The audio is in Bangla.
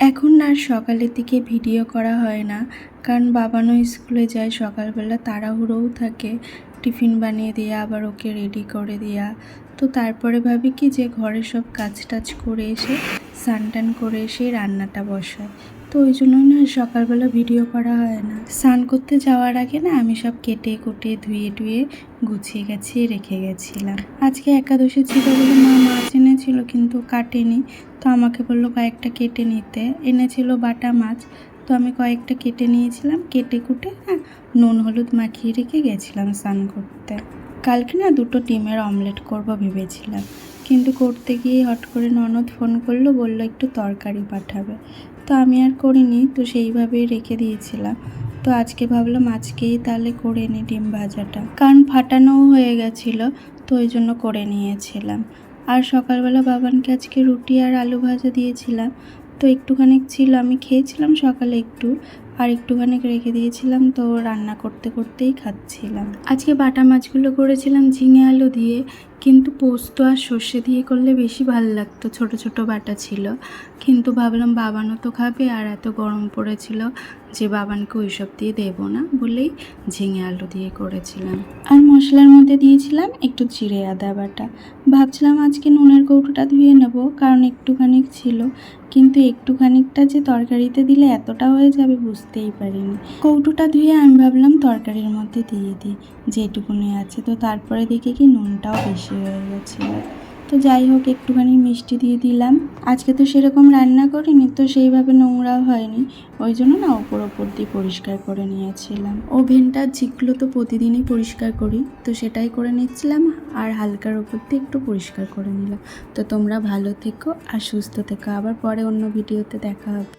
এখন আর সকালের দিকে ভিডিও করা হয় না, কারণ বাবানও স্কুলে যায়। সকালবেলা তাড়াহুড়োও থাকে, টিফিন বানিয়ে দেওয়া, আবার ওকে রেডি করে দেওয়া। তো তারপরে ভাবি কি যে ঘরে সব কাজ টাজ করে এসে স্নান টান করে এসে রান্নাটা বসায়। তো ওই জন্যই না সকালবেলা ভিডিও করা হয় না। স্নান করতে যাওয়ার আগে না আমি সব কেটে কুটে ধুয়ে টুয়ে গুছিয়ে গাছিয়ে রেখে গেছিলাম। আজকে একাদশী ছিল বলে মা মাছ এনেছিল, কিন্তু কাটেনি। তো আমাকে বললো কয়েকটা কেটে নিতে, এনেছিল বাটা মাছ। তো আমি কয়েকটা কেটে নিয়েছিলাম, কেটে কুটে নুন হলুদ মাখিয়ে রেখে গেছিলাম স্নান করতে। কালকে না দুটো ডিমের অমলেট করব ভেবেছিলাম, কিন্তু করতে গিয়ে হট করে ননদ ফোন করলো, বললো একটু তরকারি পাঠাবে। তো আমি আর করিনি, তো সেইভাবেই রেখে দিয়েছিলাম। তো আজকে ভাবলাম আজকেই তাহলে করে নিই ডিম ভাজাটা, কারণ ফাটানোও হয়ে গেছিলো, তো ওই জন্য করে নিয়েছিলাম। আর সকালবেলা বাবানকে আজকে রুটি আর আলু ভাজা দিয়েছিলাম, তো একটুখানি ছিল, আমি খেয়েছিলাম সকালে একটু, আর একটুখানি রেখে দিয়েছিলাম। তো রান্না করতে করতেই খাচ্ছিলাম। আজকে বাটা মাছগুলো করেছিলাম ঝিঙে আলু দিয়ে, কিন্তু পোস্ত আর সর্ষে দিয়ে করলে বেশি ভালো লাগতো। ছোট ছোট বাটা ছিল, কিন্তু ভাবলাম বাবানও তো খাবে, আর এত গরম পড়েছিল যে বাবানকে ওইসব দিয়ে দেবো না বলেই ঝিঙে আলু দিয়ে করেছিলাম। আর মশলার মধ্যে দিয়েছিলাম একটু জিরে আদা বাটা। ভাবছিলাম আজকে নুনের কৌটোটা ধুয়ে নেব, কারণ একটুখানি ছিল, কিন্তু একটুখানিকটা যে তরকারিতে দিলে এতটা হয়ে যাবে বুঝতেই পারিনি। কৌটোটা ধুয়ে আমি ভাবলাম তরকারির মধ্যে দিয়ে দিই যেটুকুনি আছে। তো তারপরে দেখে কি নুনটাও বেশি হয়ে গেছিলো। তো যাই হোক, একটুখানি মিষ্টি দিয়ে দিলাম। আজকে তো সেরকম রান্না করিনি, তো সেইভাবে নোংরাও হয়নি, ওই জন্য না ওপর দিয়ে পরিষ্কার করে নিয়েছিলাম। ওভেনটা যেগুলো তো প্রতিদিনই পরিষ্কার করি, তো সেটাই করে নিচ্ছিলাম, আর হালকার ওপর দিয়ে একটু পরিষ্কার করে নিলাম। তো তোমরা ভালো থেকো আর সুস্থ থেকো, আবার পরে অন্য ভিডিওতে দেখা হবে।